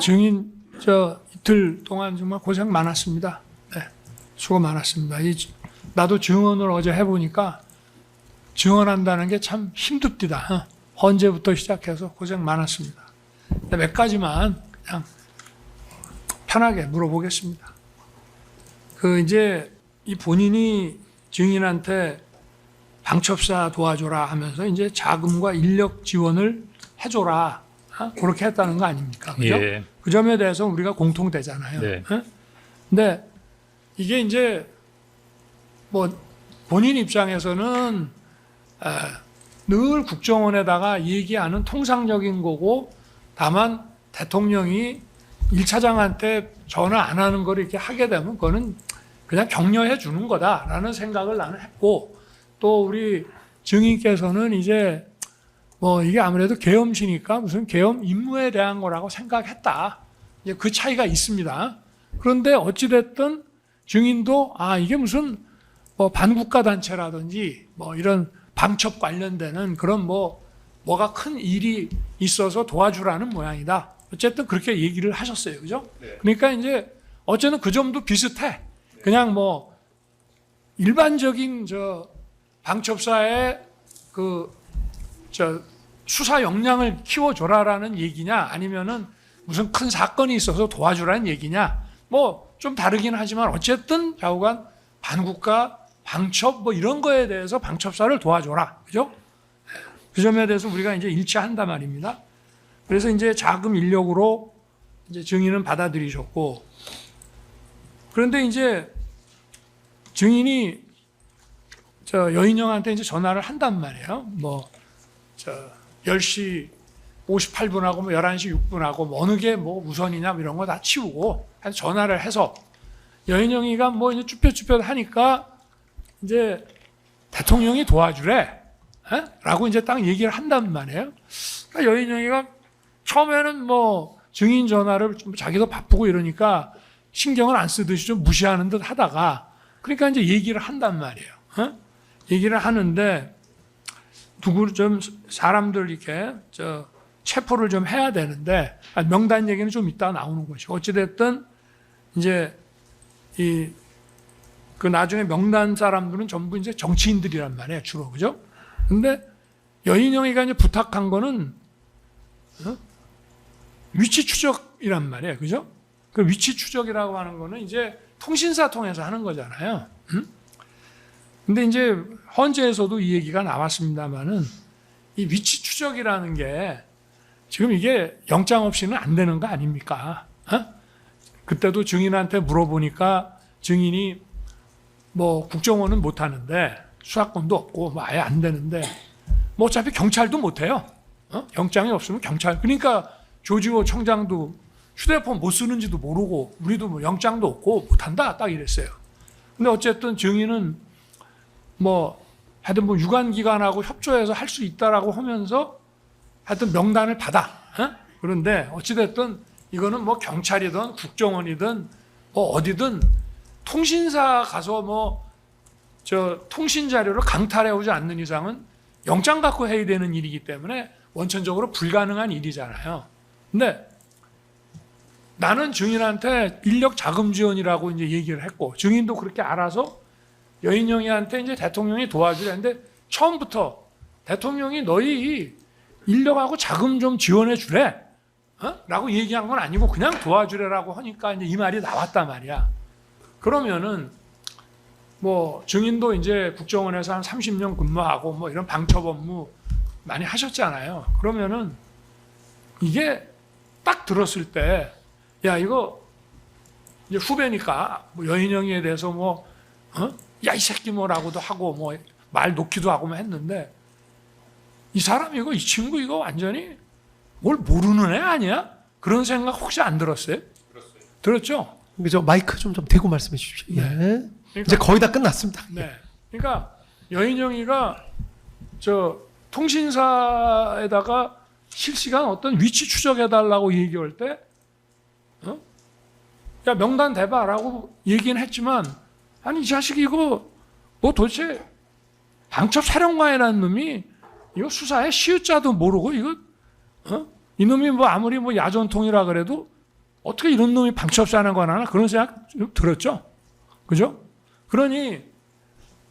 증인 이틀 동안 정말 고생 많았습니다. 네, 수고 많았습니다. 나도 증언을 어제 해보니까 증언한다는 게 참 힘듭니다. 헌재부터 시작해서 고생 많았습니다. 몇 가지만 그냥 편하게 물어보겠습니다. 이제 이 본인이 증인한테 방첩사 도와줘라 하면서 이제 자금과 인력 지원을 해줘라. 그렇게 했다는 거 아닙니까? 그죠? 예. 그 점에 대해서 우리가 공통되잖아요. 네. 근데 이게 이제 뭐 본인 입장에서는 늘 국정원에다가 얘기하는 통상적인 거고, 다만 대통령이 1차장한테 전화 안 하는 걸 이렇게 하게 되면 그거는 그냥 격려해 주는 거다라는 생각을 나는 했고, 또 우리 증인께서는 이제 뭐 이게 아무래도 계엄시니까 무슨 계엄 임무에 대한 거라고 생각했다. 이제 그 차이가 있습니다. 그런데 어찌됐든 증인도 이게 무슨 뭐 반국가 단체라든지 뭐 이런 방첩 관련되는 그런 뭐가 큰 일이 있어서 도와주라는 모양이다. 어쨌든 그렇게 얘기를 하셨어요. 그죠? 네. 그러니까 이제 어쨌든 그 점도 비슷해. 그냥 뭐 일반적인 방첩사의 수사 역량을 키워줘라라는 얘기냐, 아니면은 무슨 큰 사건이 있어서 도와주라는 얘기냐, 뭐 좀 다르긴 하지만 어쨌든 좌우간 반국가 방첩 뭐 이런 거에 대해서 방첩사를 도와줘라. 그죠? 그 점에 대해서 우리가 이제 일치한단 말입니다. 그래서 이제 자금 인력으로 이제 증인은 받아들이셨고, 그런데 이제 증인이 여인영한테 이제 전화를 한단 말이에요. 10시 58분하고 11시 6분하고 어느 게 우선이냐 이런 거 다 치우고 전화를 해서 여인영이가 이제 쭈뼛쭈뼛 하니까 이제 대통령이 도와주래. 라고 이제 딱 얘기를 한단 말이에요. 그러니까 여인영이가 처음에는 증인 전화를 좀 자기도 바쁘고 이러니까 신경을 안 쓰듯이 좀 무시하는 듯 하다가, 그러니까 이제 얘기를 한단 말이에요. 얘기를 하는데 누구 좀 사람들 이렇게 체포를 좀 해야 되는데, 명단 얘기는 좀 이따 나오는 것이고, 어찌됐든 이제 그 나중에 명단 사람들은 전부 이제 정치인들이란 말이에요, 주로. 그죠? 근데 여인영이가 이제 부탁한 거는 위치 추적이란 말이에요. 그죠? 그 위치 추적이라고 하는 거는 이제 통신사 통해서 하는 거잖아요. 근데 이제 헌재에서도 이 얘기가 나왔습니다만은 이 위치 추적이라는 게 지금 이게 영장 없이는 안 되는 거 아닙니까? 그때도 증인한테 물어보니까 증인이 국정원은 못 하는데 수사권도 없고 아예 안 되는데 어차피 경찰도 못 해요. 영장이 없으면 경찰. 그러니까 조지호 청장도 휴대폰 못 쓰는지도 모르고 우리도 영장도 없고 못 한다 딱 이랬어요. 근데 어쨌든 증인은 하여튼 유관기관하고 협조해서 할 수 있다라고 하면서 하여튼 명단을 받아. 그런데 어찌됐든 이거는 경찰이든 국정원이든 어디든 통신사 가서 통신 자료를 강탈해 오지 않는 이상은 영장 갖고 해야 되는 일이기 때문에 원천적으로 불가능한 일이잖아요. 근데 나는 증인한테 인력 자금 지원이라고 이제 얘기를 했고, 증인도 그렇게 알아서 여인영이한테 이제 대통령이 도와주려는데, 처음부터 대통령이 너희 인력하고 자금 좀 지원해 주래. 라고 얘기한 건 아니고 그냥 도와주래라고 하니까 이제 이 말이 나왔단 말이야. 그러면은 증인도 이제 국정원에서 한 30년 근무하고 이런 방첩 업무 많이 하셨잖아요. 그러면은 이게 딱 들었을 때, 야, 이거 이제 후배니까 여인영이에 대해서 야, 이 새끼 뭐라고도 하고 말 놓기도 하고 했는데, 이 사람 이 친구 이거 완전히 뭘 모르는 애 아니야? 그런 생각 혹시 안 들었어요? 들었죠? 그죠? 마이크 좀 대고 말씀해 주십시오. 네. 예. 그러니까, 이제 거의 다 끝났습니다. 네. 그러니까 여인영이가 통신사에다가 실시간 어떤 위치 추적해달라고 얘기할 때, 야, 명단 대봐라고 얘기는 했지만, 아니, 이 자식이 이거 도대체 방첩 사령관이라는 놈이 이거 수사에 시읒자도 모르고 이거 이놈이 아무리 야전통이라 그래도 어떻게 이런 놈이 방첩사령관 하나 그런 생각 좀 들었죠. 그죠? 그러니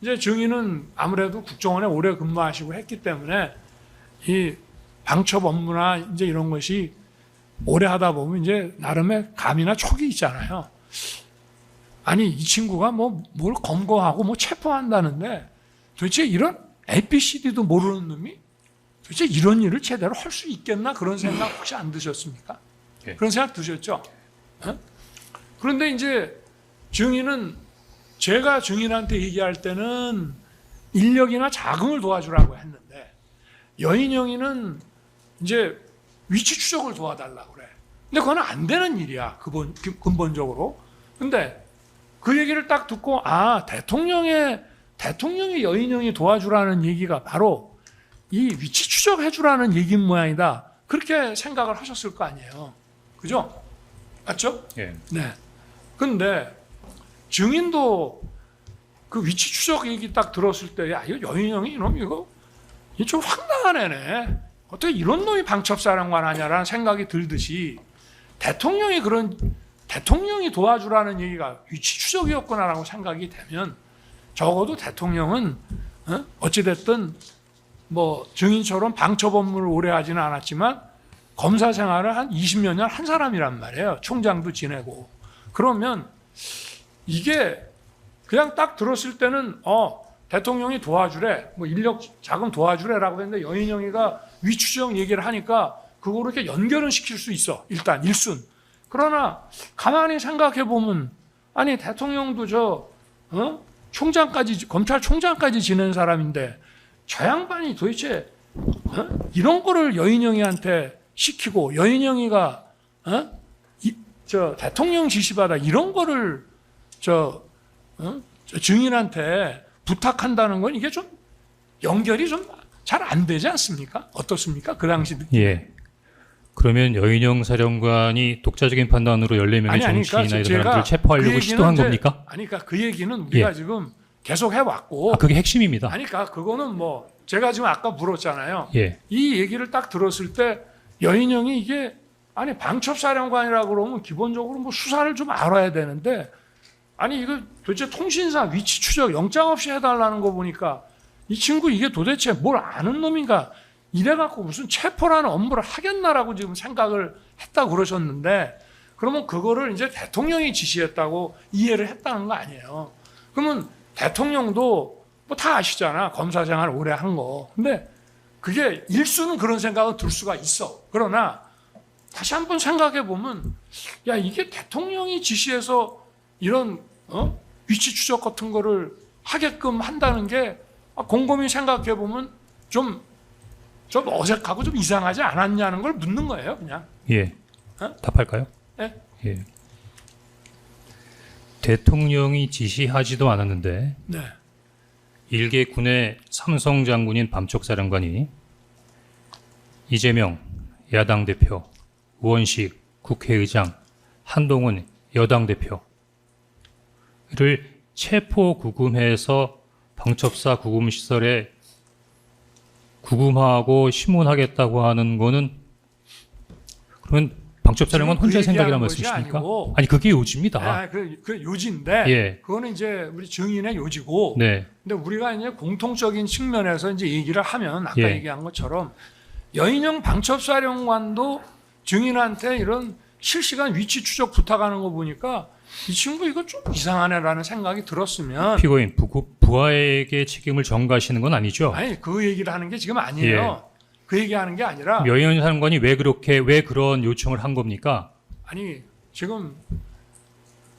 이제 증인은 아무래도 국정원에 오래 근무하시고 했기 때문에 이 방첩 업무나 이제 이런 것이 오래 하다 보면 이제 나름의 감이나 촉이 있잖아요. 아니 이 친구가 뭐 뭘 검거하고 뭐 체포한다는데 도대체 이런 ABCD도 모르는 놈이 도대체 이런 일을 제대로 할 수 있겠나 그런 생각 혹시 안 드셨습니까? 예. 그런 생각 드셨죠? 어? 그런데 이제 증인은 제가 증인한테 얘기할 때는 인력이나 자금을 도와주라고 했는데 여인영이는 이제 위치 추적을 도와달라고 그래. 근데 그건 안 되는 일이야. 근본적으로. 근데 그 얘기를 딱 듣고 대통령이 여인영이 도와주라는 얘기가 바로 이 위치 추적해주라는 얘기인 모양이다. 그렇게 생각을 하셨을 거 아니에요. 그죠? 맞죠? 예. 네. 근데 증인도 그 위치 추적 얘기 딱 들었을 때, 야, 이거 여인영이 이거 좀 황당한 애네. 어떻게 이런 놈이 방첩사령관 하냐라는 생각이 들듯이 대통령이 도와주라는 얘기가 위치 추적이었구나라고 생각이 되면 적어도 대통령은 어찌됐든 뭐 증인처럼 방첩 업무를 오래 하지는 않았지만 검사 생활을 한 20몇 년 한 사람이란 말이에요. 총장도 지내고. 그러면 이게 그냥 딱 들었을 때는 대통령이 도와주래, 뭐 인력 자금 도와주래라고 했는데 여인영이가 위추적 얘기를 하니까 그거를 이렇게 연결은 시킬 수 있어. 일단 일순. 그러나 가만히 생각해 보면 아니 대통령도 총장까지 검찰총장까지 지낸 사람인데 저 양반이 도대체 이런 거를 여인영이한테 시키고 여인영이가 대통령 지시받아 이런 거를 증인한테 부탁한다는 건 이게 좀 연결이 좀 잘 안 되지 않습니까? 어떻습니까? 그 당시 느낌. 예. 그러면 여인영 사령관이 독자적인 판단으로 14명의 정치인이나 이런 사람들을 체포하려고 시도한 겁니까? 그러니까 그 얘기는 우리가 지금 계속 해왔고. 그게 핵심입니다. 그러니까 그거는 뭐 제가 지금 아까 물었잖아요. 예. 이 얘기를 딱 들었을 때 여인영이 이게 아니 방첩사령관이라고 그러면 기본적으로 뭐 수사를 좀 알아야 되는데 아니 이거 도대체 통신사 위치 추적 영장 없이 해달라는 거 보니까 이 친구 이게 도대체 뭘 아는 놈인가 이래갖고 무슨 체포라는 업무를 하겠나라고 지금 생각을 했다고 그러셨는데 그러면 그거를 이제 대통령이 지시했다고 이해를 했다는 거 아니에요. 그러면 대통령도 뭐 다 아시잖아. 검사 생활 오래 한 거. 근데 그게 일수는 그런 생각은 들 수가 있어. 그러나 다시 한번 생각해 보면 야 이게 대통령이 지시해서 이런 위치 추적 같은 거를 하게끔 한다는 게 곰곰이 생각해 보면 좀 어색하고 좀 이상하지 않았냐는 걸 묻는 거예요, 그냥. 예. 답할까요? 네. 예. 대통령이 지시하지도 않았는데 네. 일개 군의 삼성 장군인 밤촉사령관이 이재명 야당 대표, 우원식 국회의장, 한동훈 여당 대표를 체포 구금해서 방첩사 구금시설에 구금하고 심문하겠다고 하는 거는 그러면 방첩사령관 혼자 생각이란 말씀이십니까? 아니고, 아니 그게 요지입니다. 그 요지인데 예. 그거는 이제 우리 증인의 요지고. 네. 근데 우리가 이제 공통적인 측면에서 이제 얘기를 하면 아까 예. 얘기한 것처럼 여인영 방첩사령관도 증인한테 이런 실시간 위치 추적 부탁하는 거 보니까 이 친구 이거 좀 이상하네라는 생각이 들었으면 피고인 부하에게 책임을 전가하시는 건 아니죠? 아니 그 얘기를 하는 게 지금 아니에요. 그 얘기하는 게 아니라 여인 사령관이 왜 그런 요청을 한 겁니까? 아니 지금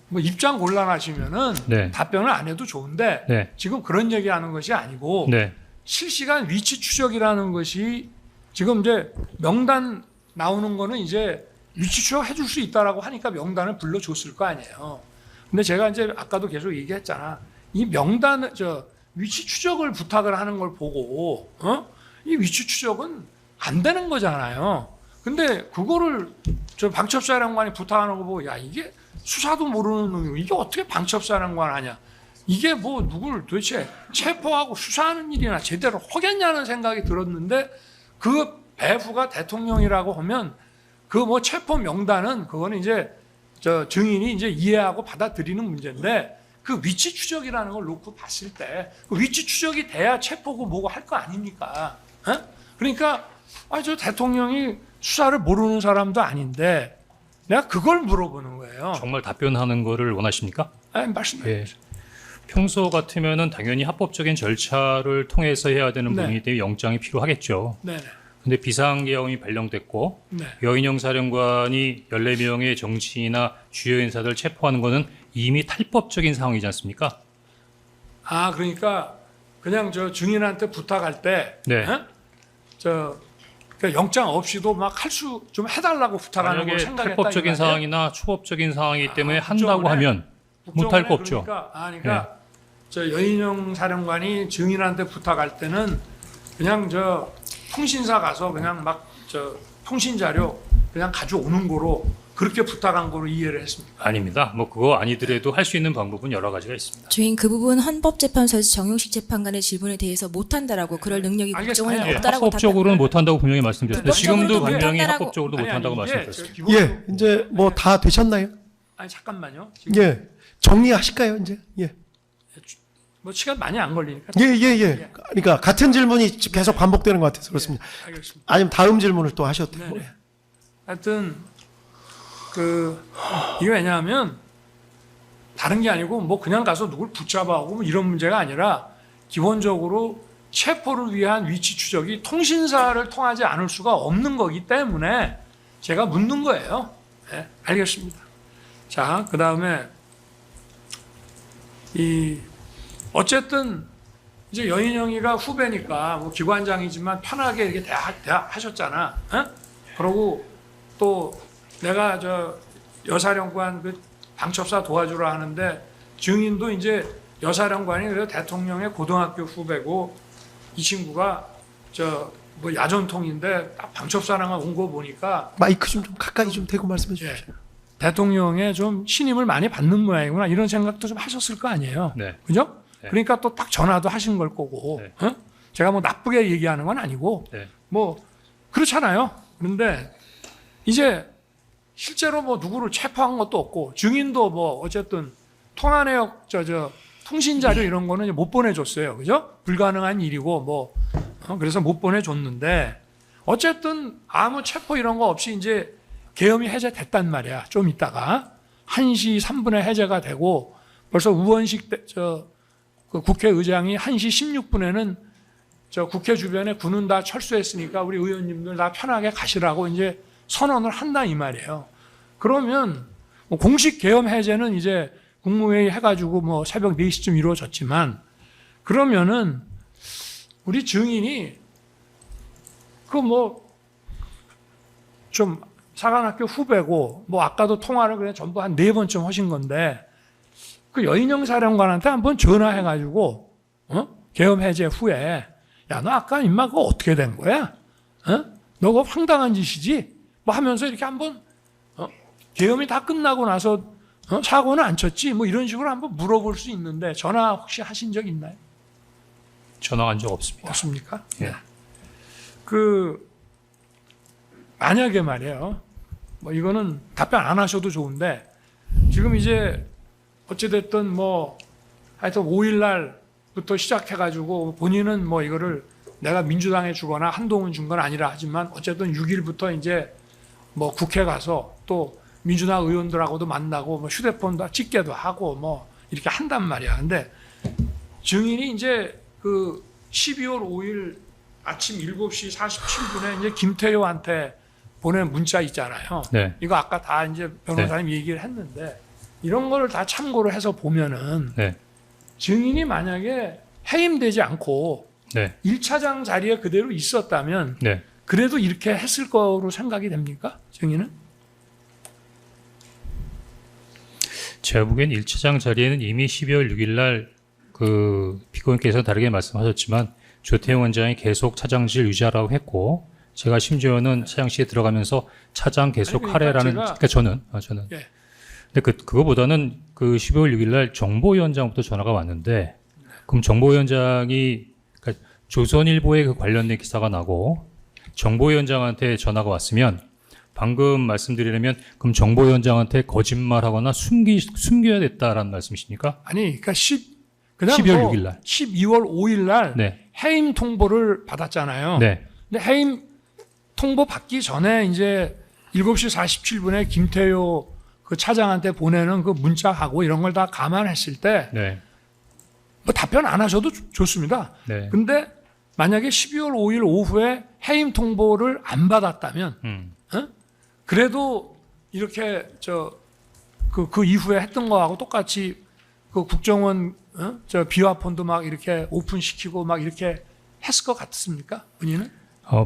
뭐 입장 곤란하시면은 네. 답변을 안 해도 좋은데 네. 지금 그런 얘기하는 것이 아니고 네. 실시간 위치 추적이라는 것이 지금 이제 명단 나오는 거는 이제 위치 추적 해줄 수 있다라고 하니까 명단을 불러줬을 거 아니에요. 근데 제가 이제 아까도 계속 얘기했잖아. 이 명단 위치 추적을 부탁을 하는 걸 보고 이 위치 추적은 안 되는 거잖아요. 근데 그거를 방첩사령관이 부탁하는 거 보고 야 이게 수사도 모르는 놈이고 이게 어떻게 방첩사령관 하냐. 이게 뭐 누굴 도대체 체포하고 수사하는 일이나 제대로 하겠냐는 생각이 들었는데 그 배후가 대통령이라고 하면 그 뭐 체포 명단은 그거는 이제 저 증인이 이제 이해하고 받아들이는 문제인데 그 위치 추적이라는 걸 놓고 봤을 때 그 위치 추적이 돼야 체포고 뭐고 할 거 아닙니까? 어? 그러니까 저 대통령이 수사를 모르는 사람도 아닌데 내가 그걸 물어보는 거예요. 정말 답변하는 거를 원하십니까? 말씀해 예. 주세요. 평소 같으면은 당연히 합법적인 절차를 통해서 해야 되는 네. 부분이 때문에 영장이 필요하겠죠. 네네. 근데 비상계엄이 발령됐고 네. 여인영 사령관이 14명의 정치인이나 주요 인사들 체포하는 것은 이미 탈법적인 상황이지 않습니까? 그러니까 그냥 저 증인한테 부탁할 때, 네. 그러니까 영장 없이도 막 할 수 좀 해달라고 부탁하는 걸 만약에 생각했다. 탈법적인 상황이나 초법적인 상황이기 때문에 국정원에 한다고 하면 못할 거 없죠. 그러니까 저 여인영 사령관이 증인한테 부탁할 때는 그냥 저 통신사 가서 그냥 막 저 통신 자료 그냥 가져오는 거로 그렇게 부탁한 거로 이해를 했습니다. 아닙니다. 뭐 그거 아니더라도 할 수 있는 방법은 여러 가지가 있습니다. 주인 그 부분 헌법재판소에서 정용식 재판관의 질문에 대해서 못한다라고 그럴 능력이 국정원에 알겠어요. 없다라고 합법적으로는 못한다고 분명히 말씀드렸습니다. 지금도 법적으로도 분명히 못한다라고- 합법적으로도 못한다고 말씀드렸습니다. 예, 이제 뭐 다 되셨나요? 아니 잠깐만요. 지금 예, 정리하실까요, 이제? 예, 뭐 시간 많이 안 걸리니까. 예. 그러니까 같은 질문이 계속 반복되는 것 같아서 그렇습니다. 알겠습니다. 아니면 다음 질문을 또 하셔도 되고. 네네. 하여튼 이게 왜냐하면 다른 게 아니고 뭐 그냥 가서 누굴 붙잡아오고 뭐 이런 문제가 아니라 기본적으로 체포를 위한 위치 추적이 통신사를 통하지 않을 수가 없는 거기 때문에 제가 묻는 거예요. 네, 알겠습니다. 자, 그 다음에 어쨌든 이제 여인영이가 후배니까 뭐 기관장이지만 편하게 이렇게 대하셨잖아. 그러고 또 내가 저 여사령관 그 방첩사 도와주러 하는데 증인도 이제 여사령관이 그래도 대통령의 고등학교 후배고 이 친구가 저 뭐 야전통인데 딱 방첩사랑 온 거 보니까 마이크 좀 가까이 좀 대고 말씀해 주십시오. 대통령의 좀 신임을 많이 받는 모양이구나 이런 생각도 좀 하셨을 거 아니에요. 네. 그죠? 네. 그러니까 또 딱 전화도 하신 걸 거고. 네. 제가 뭐 나쁘게 얘기하는 건 아니고 네. 뭐 그렇잖아요. 그런데 이제 실제로 뭐 누구를 체포한 것도 없고 증인도 뭐 어쨌든 통화 내역 통신 자료 이런 거는 이제 못 보내줬어요. 그죠? 불가능한 일이고 뭐 그래서 못 보내줬는데 어쨌든 아무 체포 이런 거 없이 이제 계엄이 해제됐단 말이야. 좀 있다가 1시 3분에 해제가 되고 벌써 우원식 그 국회의장이 1시 16분에는 저 국회 주변에 군은 다 철수했으니까 우리 의원님들 다 편하게 가시라고 이제 선언을 한다 이 말이에요. 그러면 뭐 공식 계엄 해제는 이제 국무회의 해가지고 뭐 새벽 4시쯤 이루어졌지만 그러면은 우리 증인이 그 뭐 좀 사관학교 후배고 뭐 아까도 통화를 그냥 전부 한 4번쯤 하신 건데 그 여인영 사령관한테 한번 전화해가지고 계엄 해제 후에 야 너 아까 임마 그거 어떻게 된 거야? 너 그거 황당한 짓이지? 뭐 하면서 이렇게 한번 계엄이 다 끝나고 나서 사고는 안 쳤지? 뭐 이런 식으로 한번 물어볼 수 있는데 전화 혹시 하신 적 있나요? 전화한 적 없습니다. 없습니까? 예. 만약에 말이에요. 뭐 이거는 답변 안 하셔도 좋은데 지금 이제 어찌됐든 뭐 하여튼 5일 날부터 시작해가지고 본인은 뭐 이거를 내가 민주당에 주거나 한동훈 준 건 아니라 하지만 어쨌든 6일부터 이제 뭐 국회 가서 또 민주당 의원들하고도 만나고 뭐 휴대폰도 찍게도 하고 뭐 이렇게 한단 말이야. 근데 증인이 이제 그 12월 5일 아침 7시 47분에 이제 김태효한테 보낸 문자 있잖아요. 네. 이거 아까 다 이제 변호사님 얘기를 했는데 이런 거를 다 참고를 해서 보면은 네. 증인이 만약에 해임되지 않고 네. 1차장 자리에 그대로 있었다면 네. 그래도 이렇게 했을 거로 생각이 됩니까? 증인은? 제가 보기엔 1차장 자리에는 이미 12월 6일 날 그 피고인께서 다르게 말씀하셨지만 조태용 원장이 계속 차장실 유지하라고 했고 제가 심지어는 차장실에 들어가면서 차장 계속 아니, 하래라는 그러니까 저는 예. 근데 그거보다는 그 12월 6일 날 정보위원장부터 전화가 왔는데 그럼 정보위원장이 그러니까 조선일보에 그 관련된 기사가 나고 정보위원장한테 전화가 왔으면 방금 말씀드리려면 그럼 정보위원장한테 거짓말하거나 숨겨야 됐다라는 말씀이십니까? 아니, 그러니까 그다음 12월 뭐 6일 날. 12월 5일 날 네. 해임 통보를 받았잖아요. 네. 근데 해임 통보 받기 전에 이제 7시 47분에 김태효 그 차장한테 보내는 그 문자하고 이런 걸 다 감안했을 때 네. 뭐 답변 안 하셔도 좋습니다. 네. 근데 만약에 12월 5일 오후에 해임 통보를 안 받았다면 그래도 이렇게 그 이후에 했던 거하고 똑같이 그 국정원 비화폰도 막 이렇게 오픈시키고 막 이렇게 했을 것 같습니까? 본인은?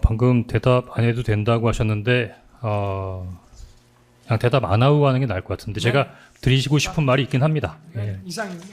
방금 대답 안 해도 된다고 하셨는데 그냥 대답 안 하고 가는 게 나을 것 같은데 네. 제가 드리시고 싶은 말이 있긴 합니다. 예. 이상입니다.